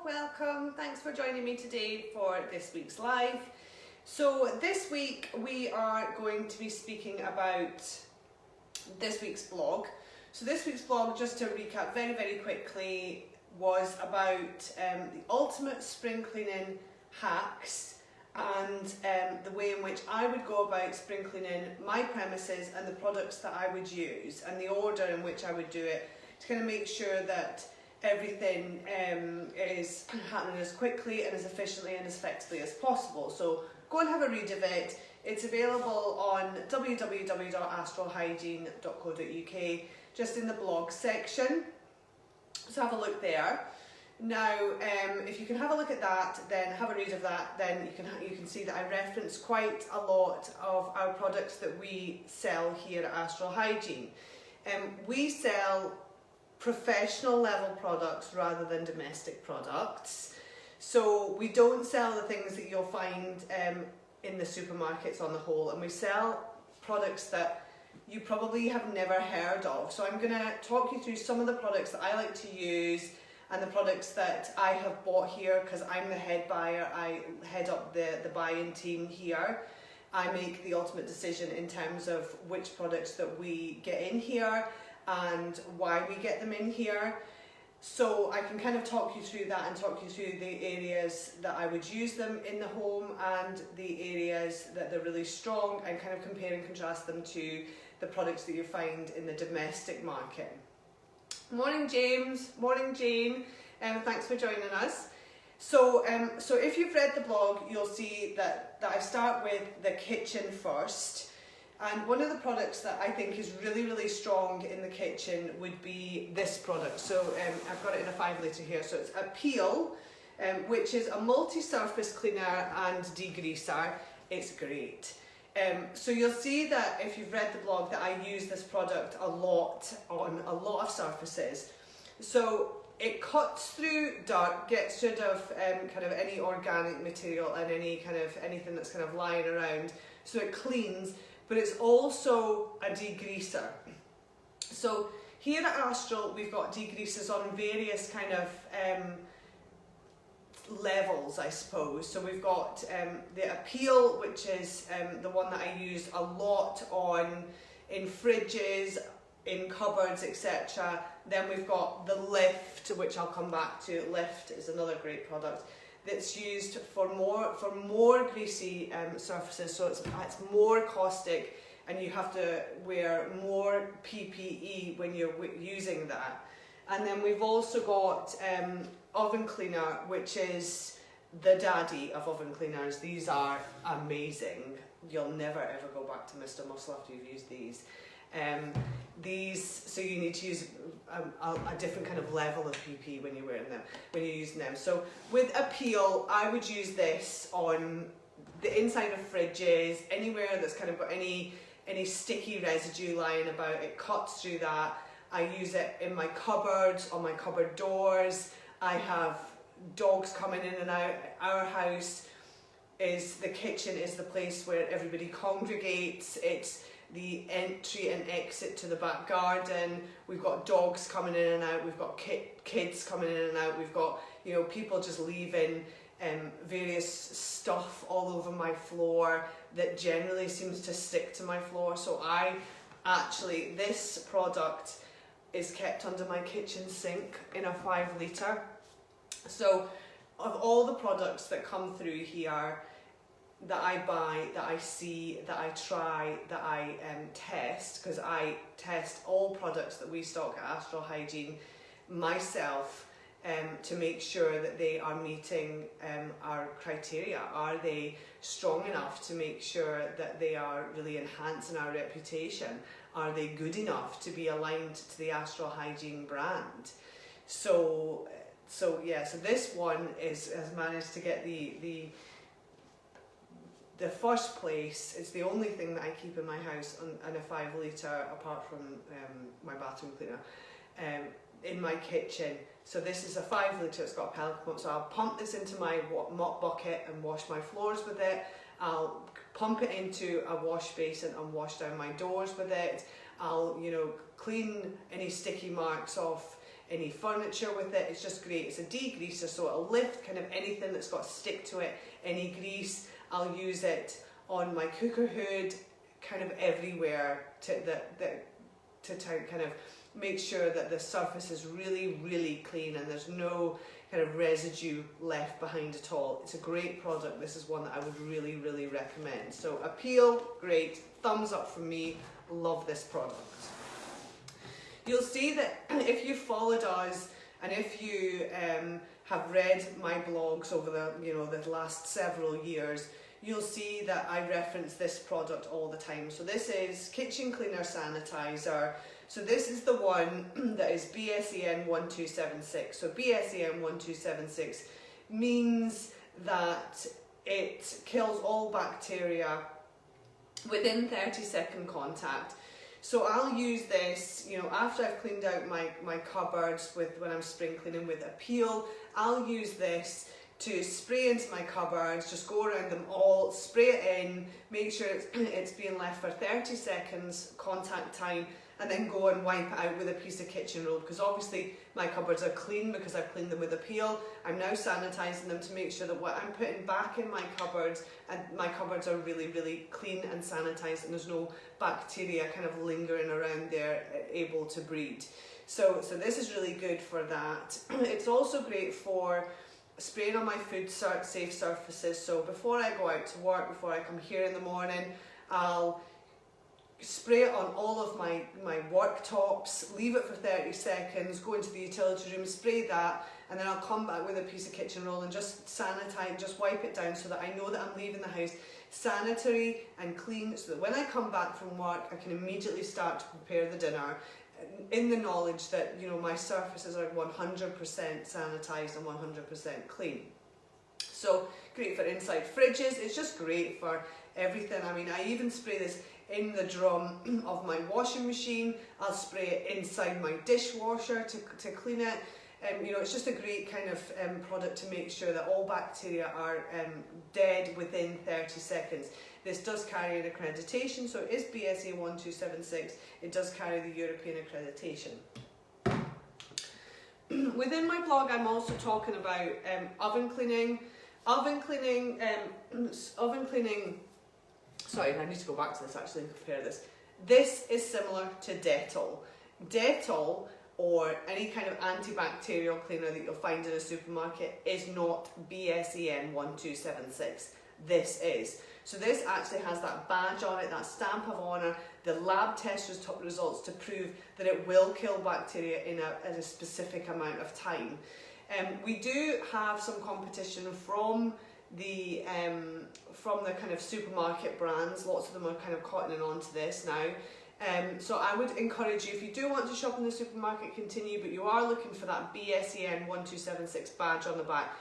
welcome. Thanks for joining me today for this week's live. So this week we are going to be speaking about this week's blog. So this week's blog, just to recap very quickly, was about the ultimate spring cleaning hacks and the way in which I would go about spring cleaning my premises and the products that I would use and the order in which I would do it to kind of make sure that everything is happening as quickly and as efficiently and as effectively as possible. So go and have a read of it. It's available on www.astralhygiene.co.uk, just in the blog section. So have a look there. Now, if you can have a look at that, then have a read of that, then you can see that I reference quite a lot of our products that we sell here at Astral Hygiene. We sell professional level products rather than domestic products. So we don't sell the things that you'll find in the supermarkets on the whole, and we sell products that you probably have never heard of. So I'm going to talk you through some of the products that I like to use and the products that I have bought here, because I'm the head buyer. I head up the buying team here. I make the ultimate decision in terms of which products that we get in here and why we get them in here. So I can kind of talk you through that and talk you through the areas that I would use them in the home and the areas that they're really strong, and kind of compare and contrast them to the products that you find in the domestic market. Morning James, morning Jane, thanks for joining us. So if you've read the blog, you'll see that I start with the kitchen first. And one of the products that I think is really strong in the kitchen would be this product. So I've got it in a 5 litre here. So it's a Peel, which is a multi-surface cleaner and degreaser. It's great. So you'll see that if you've read the blog that I use this product a lot on a lot of surfaces. So it cuts through dirt, gets rid of kind of any organic material and anything that's kind of lying around. So it cleans, but it's also a degreaser. So here at Astral we've got degreasers on various kind of levels, I suppose. So we've got the Appeal, which is the one that I use a lot in fridges, in cupboards, etc. Then we've got the Lift, which I'll come back to. Lift is another great product that's used for more greasy surfaces, so it's more caustic and you have to wear more PPE when you're using that. And then we've also got oven cleaner, which is the daddy of oven cleaners. These are amazing. You'll never ever go back to Mr. Muscle after you've used these. So you need to use a different kind of level of PP when you're wearing them, when you're using them. So with Appeal, I would use this on the inside of fridges, anywhere that's kind of got any sticky residue lying about. It cuts through that. I use it in my cupboards, on my cupboard doors. I have dogs coming in and out. Our house the kitchen is the place where everybody congregates. It's the entry and exit to the back garden. We've got dogs coming in and out. We've got kids coming in and out. We've got people just leaving various stuff all over my floor that generally seems to stick to my floor. So this product is kept under my kitchen sink in a 5 litre. So of all the products that come through here that I buy, that I see, that I try, that I test, because I test all products that we stock at Astral Hygiene myself to make sure that they are meeting our criteria. Are they strong enough to make sure that they are really enhancing our reputation? Are they good enough to be aligned to the Astral Hygiene brand? So this one has managed to get the first place. It's the only thing that I keep in my house in a 5 litre, apart from my bathroom cleaner, in my kitchen. So this is a 5 litre, it's got a Pelican pump, so I'll pump this into my mop bucket and wash my floors with it. I'll pump it into a wash basin and wash down my doors with it. I'll clean any sticky marks off any furniture with it. It's just great. It's a degreaser, so it'll lift kind of anything that's got stick to it, any grease. I'll use it on my cooker hood, kind of everywhere to kind of make sure that the surface is really, really clean and there's no kind of residue left behind at all. It's a great product. This is one that I would really, really recommend. So appeal, great. Thumbs up from me. Love this product. You'll see that if you followed us and if you have read my blogs over the last several years, you'll see that I reference this product all the time. So this is Kitchen Cleaner Sanitizer. So this is the one that is BSEN 1276. So BSEN 1276 means that it kills all bacteria within 30-second contact. So I'll use this, after I've cleaned out my cupboards when I'm spring cleaning with Appeal, I'll use this to spray into my cupboards, just go around them all, spray it in, make sure it's being left for 30 seconds contact time, and then go and wipe it out with a piece of kitchen roll, because obviously my cupboards are clean because I've cleaned them with Appeal. I'm now sanitising them to make sure that what I'm putting back in my cupboards, and my cupboards are really, really clean and sanitised, and there's no bacteria kind of lingering around there able to breed. So this is really good for that. It's also great for spraying on my food safe surfaces. So before I go out to work, before I come here in the morning, I'll spray it on all of my worktops, leave it for 30 seconds, go into the utility room, spray that, and then I'll come back with a piece of kitchen roll and just sanitize, just wipe it down so that I know that I'm leaving the house sanitary and clean, so that when I come back from work I can immediately start to prepare the dinner in the knowledge that my surfaces are 100% sanitized and 100% clean. So great for inside fridges. It's just great for everything. I mean, I even spray this in the drum of my washing machine. I'll spray it inside my dishwasher to clean it. It's just a great kind of product to make sure that all bacteria are dead within 30 seconds. This does carry an accreditation, so it is BSA 1276. It does carry the European accreditation. Within my blog, I'm also talking about oven cleaning. Sorry, I need to go back to this actually and compare this. This is similar to Dettol. Dettol, or any kind of antibacterial cleaner that you'll find in a supermarket, is not BSEN 1276. This is. So this actually has that badge on it, that stamp of honour, the lab test results to prove that it will kill bacteria in a specific amount of time. We do have some competition from the kind of supermarket brands. Lots of them are kind of cottoning on to this now. So I would encourage you, if you do want to shop in the supermarket, continue, but you are looking for that BSEN 1276 badge on the back.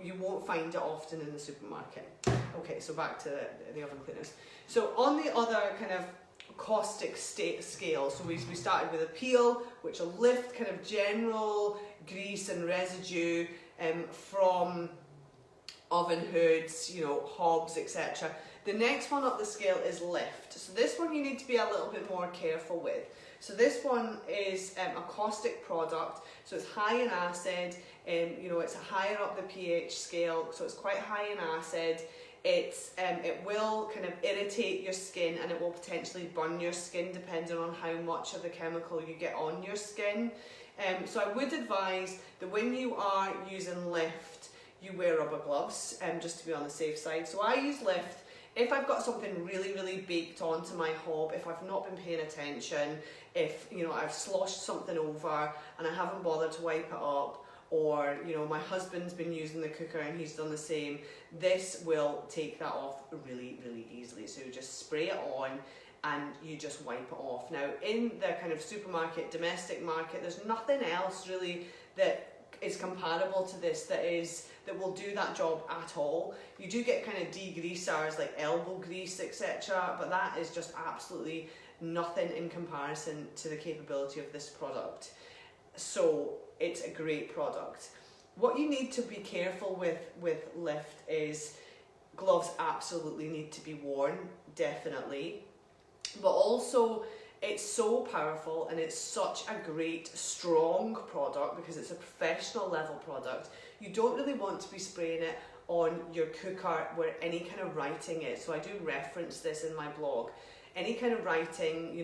You won't find it often in the supermarket. Okay, so back to the oven cleaners. So on the other kind of caustic scale, so we started with Appeal, which will lift kind of general grease and residue from oven hoods, hobs, etc. The next one up the scale is Lift. So this one you need to be a little bit more careful with. So this one is a caustic product, so it's high in acid, it's higher up the pH scale, so it's quite high in acid. It will kind of irritate your skin, and it will potentially burn your skin depending on how much of the chemical you get on your skin. So I would advise that when you are using Lift, you wear rubber gloves, just to be on the safe side. So I use Lift if I've got something really, really baked onto my hob, if I've not been paying attention, if I've sloshed something over and I haven't bothered to wipe it up, or my husband's been using the cooker and he's done the same, this will take that off really, really easily. So you just spray it on and you just wipe it off. Now in the kind of supermarket, domestic market, there's nothing else really that is comparable to this that will do that job at all. You do get kind of degreasers like elbow grease, etc., but that is just absolutely nothing in comparison to the capability of this product. So it's a great product. What you need to be careful with Lift is gloves absolutely need to be worn, definitely, but also It's so powerful, and it's such a great, strong product because it's a professional level product. You don't really want to be spraying it on your cooker where any kind of writing is. So I do reference this in my blog. Any kind of writing,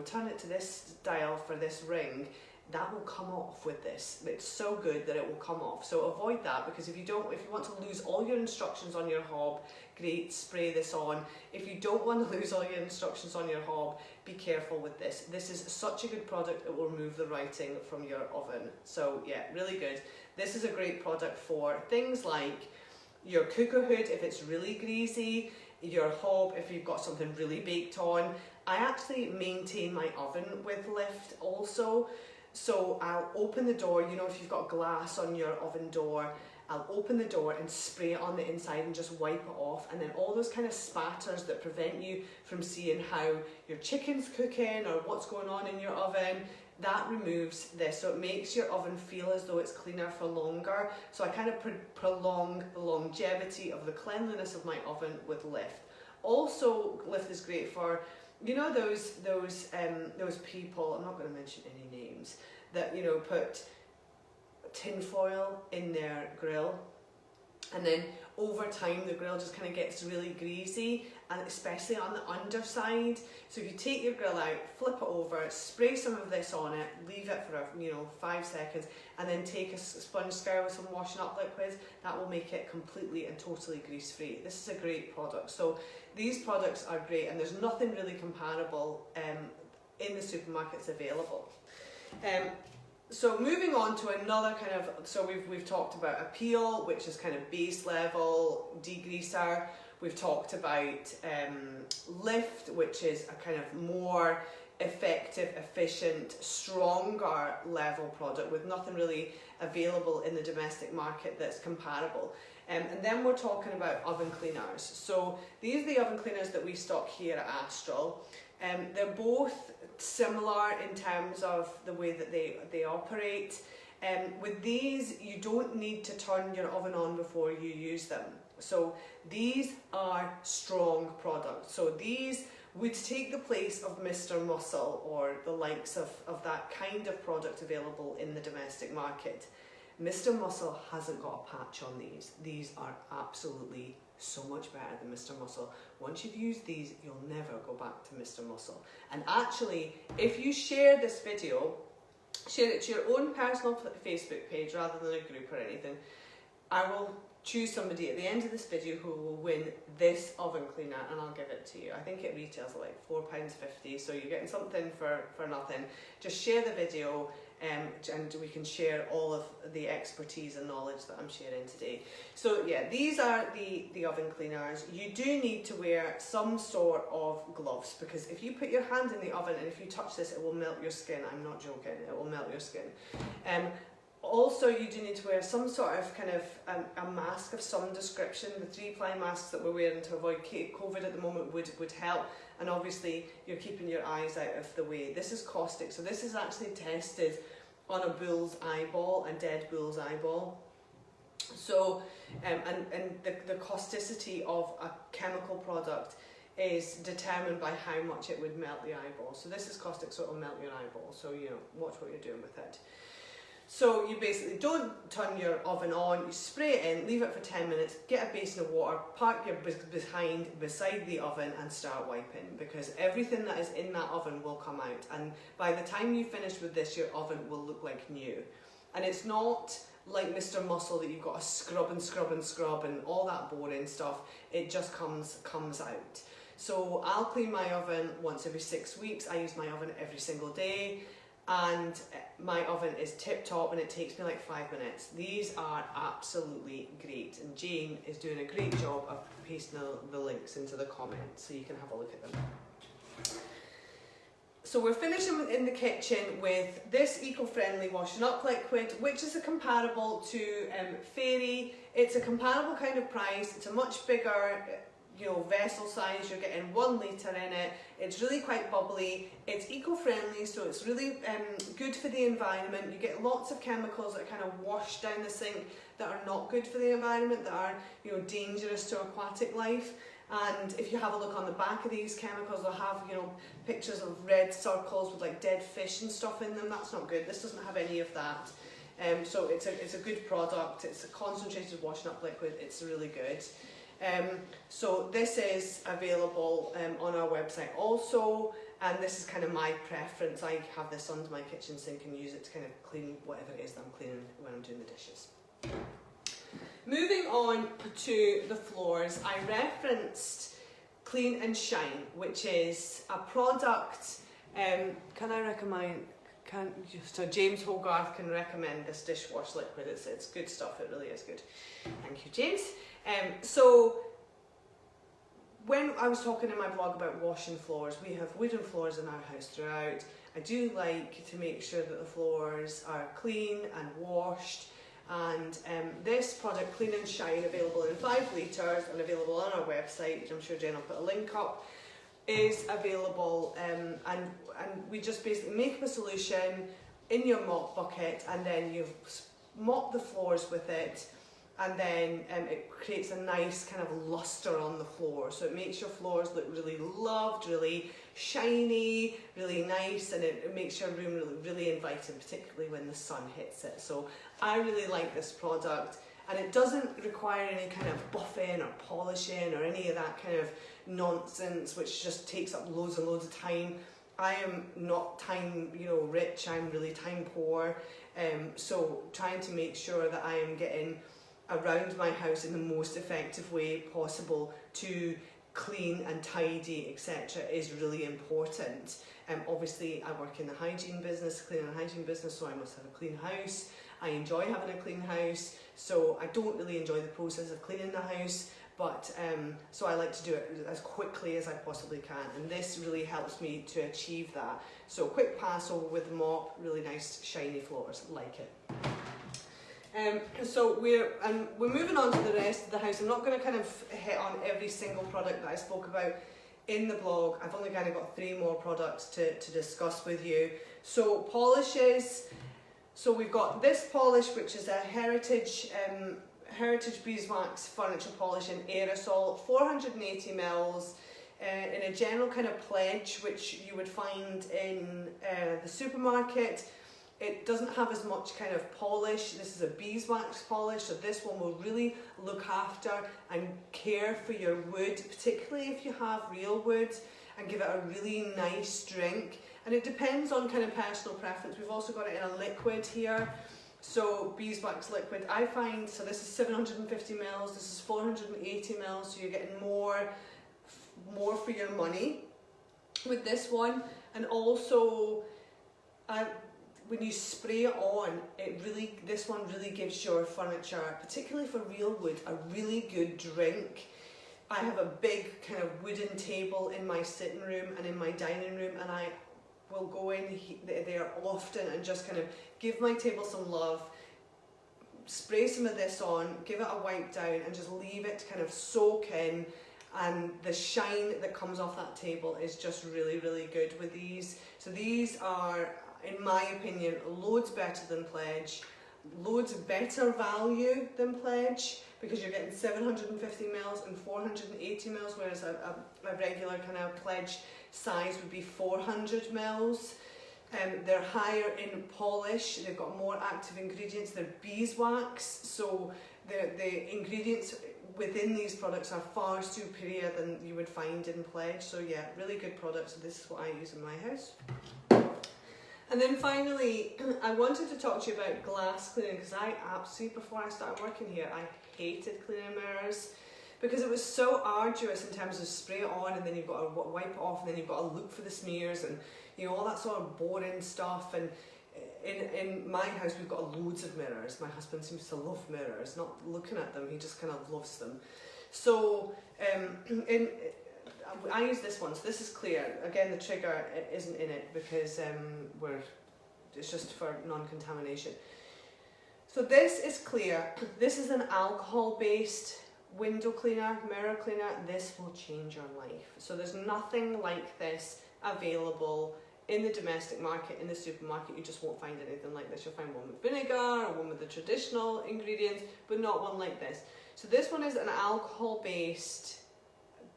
turn it to this dial for this ring, that will come off with this. It's so good that it will come off. So avoid that, because if you want to lose all your instructions on your hob, great, spray this on. If you don't want to lose all your instructions on your hob, be careful with this. This is such a good product, it will remove the writing from your oven. So yeah, really good. This is a great product for things like your cooker hood if it's really greasy, your hob if you've got something really baked on. I actually maintain my oven with Lift also. So I'll open the door, if you've got glass on your oven door, I'll open the door and spray it on the inside and just wipe it off, and then all those kind of spatters that prevent you from seeing how your chicken's cooking or what's going on in your oven, that removes this. So it makes your oven feel as though it's cleaner for longer. So I kind of prolong the longevity of the cleanliness of my oven with Lift. Also, Lift is great for those people, I'm not going to mention any names, that put tin foil in their grill, and then over time the grill just kind of gets really greasy, and especially on the underside. So if you take your grill out, flip it over, spray some of this on it, leave it for 5 seconds, and then take a sponge scour with some washing up liquid, that will make it completely and totally grease free. This is a great product. So these products are great, and there's nothing really comparable in the supermarkets available. So moving on to another kind of, so we've talked about a peel, which is kind of base level degreaser. We've talked about Lift, which is a kind of more effective, efficient, stronger level product with nothing really available in the domestic market that's comparable. And then we're talking about oven cleaners. So these are the oven cleaners that we stock here at Astral. They're both similar in terms of the way that they operate. With these, you don't need to turn your oven on before you use them. So these are strong products. So these would take the place of Mr. Muscle or the likes of that kind of product available in the domestic market. Mr. Muscle hasn't got a patch on these. These are absolutely so much better than Mr. Muscle. Once you've used these, you'll never go back to Mr. Muscle. And actually, if you share this video, share it to your own personal Facebook page rather than a group or anything, I will choose somebody at the end of this video who will win this oven cleaner, and I'll give it to you. I think it retails at like £4.50, so you're getting something for nothing. Just share the video, and we can share all of the expertise and knowledge that I'm sharing today. So yeah, these are the oven cleaners. You do need to wear some sort of gloves, because if you put your hand in the oven and if you touch this, it will melt your skin. I'm not joking, it will melt your skin. Also, you do need to wear some sort of kind of a mask of some description. The 3-ply masks that we're wearing to avoid COVID at the moment would help. And obviously, you're keeping your eyes out of the way. This is caustic, so this is actually tested on a bull's eyeball, a dead bull's eyeball. So, and the causticity of a chemical product is determined by how much it would melt the eyeball. So this is caustic, so it will melt your eyeball. So, watch what you're doing with it. So you basically don't turn your oven on, you spray it in, leave it for 10 minutes, get a basin of water, park your behind beside the oven and start wiping, because everything that is in that oven will come out, and by the time you finish with this, your oven will look like new. And it's not like Mr. Muscle that you've got to scrub and scrub and scrub and all that boring stuff. It just comes out. So I'll clean my oven once every 6 weeks. I use my oven every single day. And my oven is tip top, and it takes me like 5 minutes. These are absolutely great, and Jane is doing a great job of pasting the links into the comments so you can have a look at them. So we're finishing in the kitchen with this eco-friendly washing up liquid, which is a comparable to Fairy. It's a comparable kind of price. It's a much bigger vessel size. You're getting 1 litre in it. It's really quite bubbly. It's eco-friendly, so it's really good for the environment. You get lots of chemicals that kind of wash down the sink that are not good for the environment, that are dangerous to aquatic life. And if you have a look on the back of these chemicals, they'll have, you know, pictures of red circles with like dead fish and stuff in them. That's not good. This doesn't have any of that. So it's a good product. It's a concentrated washing up liquid. It's really good. So this is available on our website also, and this is kind of my preference. I have this under my kitchen sink and use it to kind of clean whatever it is that I'm cleaning when I'm doing the dishes. Moving on to the floors, I referenced Clean and Shine, which is a product, can I recommend, so James Hogarth can recommend this dishwash liquid. It's good stuff, it really is good. Thank you, James. So when I was talking in my blog about washing floors, we have wooden floors in our house throughout. I do like to make sure that the floors are clean and washed. And this product, Clean and Shine, available in 5 litres and available on our website, which I'm sure Jen will put a link up, is available. And we just basically make up a solution in your mop bucket, and then you mop the floors with it, and then it creates a nice kind of luster on the floor. So it makes your floors look really loved, really shiny, really nice, and it makes your room really inviting, particularly when the sun hits it. So I really like this product, and it doesn't require any kind of buffing or polishing or any of that kind of nonsense which just takes up loads and loads of time. I am not time, rich, I'm really time poor, so trying to make sure that I am getting around my house in the most effective way possible to clean and tidy, etc., is really important. Obviously I work in the hygiene business, cleaning and hygiene business, so I must have a clean house. I enjoy having a clean house, so I don't really enjoy the process of cleaning the house, but so I like to do it as quickly as I possibly can, and this really helps me to achieve that. So quick pass over with the mop, really nice shiny floors, like it. So we're moving on to the rest of the house. I'm not going to kind of hit on every single product that I spoke about in the blog. I've only kind of got 3 more products to discuss with you. So polishes. So we've got this polish, which is a Heritage beeswax furniture polish in aerosol, 480 mils, in a general kind of pledge, which you would find in the supermarket. It doesn't have as much kind of polish. This is a beeswax polish, so this one will really look after and care for your wood, particularly if you have real wood, and give it a really nice drink. And it depends on kind of personal preference. We've also got it in a liquid here. So beeswax liquid, I find, so this is 750 mils, this is 480 mils, so you're getting more for your money with this one. And also, when you spray it on, this one really gives your furniture, particularly for real wood, a really good drink. I have a big kind of wooden table in my sitting room and in my dining room, and I will go in there often and just kind of give my table some love, spray some of this on, give it a wipe down, and just leave it to kind of soak in. And the shine that comes off that table is just really, really good with these. So these are, in my opinion, loads better than Pledge, loads better value than Pledge, because you're getting 750 mils and 480 mils, whereas a regular kind of Pledge size would be 400 mils. They're higher in polish, they've got more active ingredients, they're beeswax, so the ingredients within these products are far superior than you would find in Pledge. So yeah, really good products. So this is what I use in my house. And then finally, I wanted to talk to you about glass cleaning, because I absolutely, before I started working here, I hated cleaning mirrors, because it was so arduous in terms of spray it on and then you've got to wipe it off and then you've got to look for the smears and all that sort of boring stuff. And in my house we've got loads of mirrors. My husband seems to love mirrors, not looking at them, he just kind of loves them. So I use this one, so this is clear. Again, the trigger isn't in it because it's just for non-contamination. So this is clear. This is an alcohol-based window cleaner, mirror cleaner. This will change your life. So there's nothing like this available in the domestic market, in the supermarket. You just won't find anything like this. You'll find one with vinegar or one with the traditional ingredients, but not one like this. So this one is an alcohol-based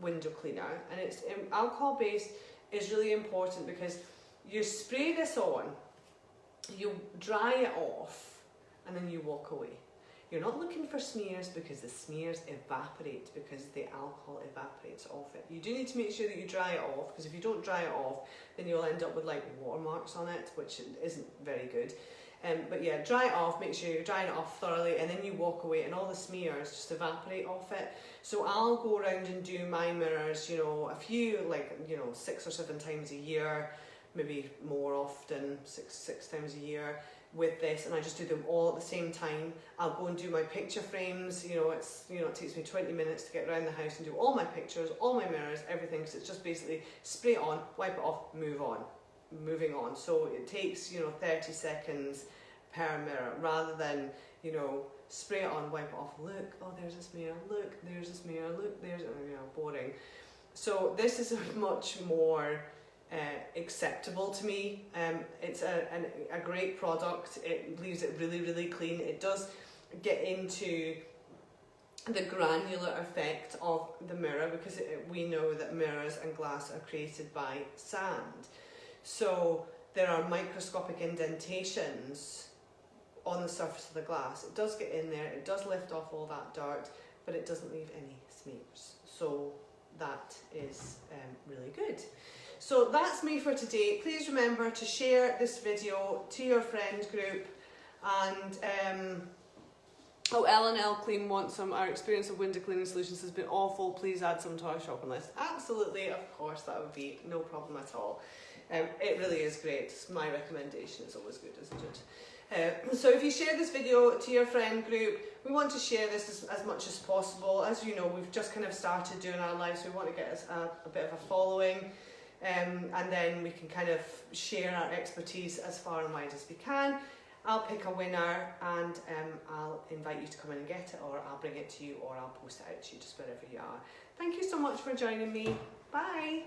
window cleaner, and it's alcohol based, is really important because you spray this on, you dry it off, and then you walk away. You're not looking for smears because the smears evaporate because the alcohol evaporates off it. You do need to make sure that you dry it off, because if you don't dry it off, then you'll end up with like watermarks on it, which isn't very good. But yeah, dry it off, make sure you're drying it off thoroughly, and then you walk away and all the smears just evaporate off it. So I'll go around and do my mirrors, you know, a few, like, you know, 6 or 7 times a year, maybe more often, six times a year with this, and I just do them all at the same time. I'll go and do my picture frames, you know, it takes me 20 minutes to get around the house and do all my pictures, all my mirrors, everything, because it's just basically spray it on, wipe it off, moving on. So it takes, you know, 30 seconds per mirror, rather than, you know, spray it on, wipe it off, look, oh there's a smear, look, there's a smear, look, there's, you know, boring. So this is a much more acceptable to me. It's a great product. It leaves it really, really clean. It does get into the granular effect of the mirror, because we know that mirrors and glass are created by sand. So there are microscopic indentations on the surface of the glass. It does get in there, it does lift off all that dirt, but it doesn't leave any smears. So that is really good. So that's me for today. Please remember to share this video to your friend group, and oh, L&L Clean wants some. Our experience of window cleaning solutions has been awful. Please add some to our shopping list. Absolutely, of course, that would be no problem at all. It really is great. It's my recommendation. It's always good, isn't it? So if you share this video to your friend group, we want to share this as much as possible. As you know, we've just kind of started doing our lives. We want to get a bit of a following. And then we can kind of share our expertise as far and wide as we can. I'll pick a winner, and I'll invite you to come in and get it, or I'll bring it to you, or I'll post it out to you, just wherever you are. Thank you so much for joining me. Bye.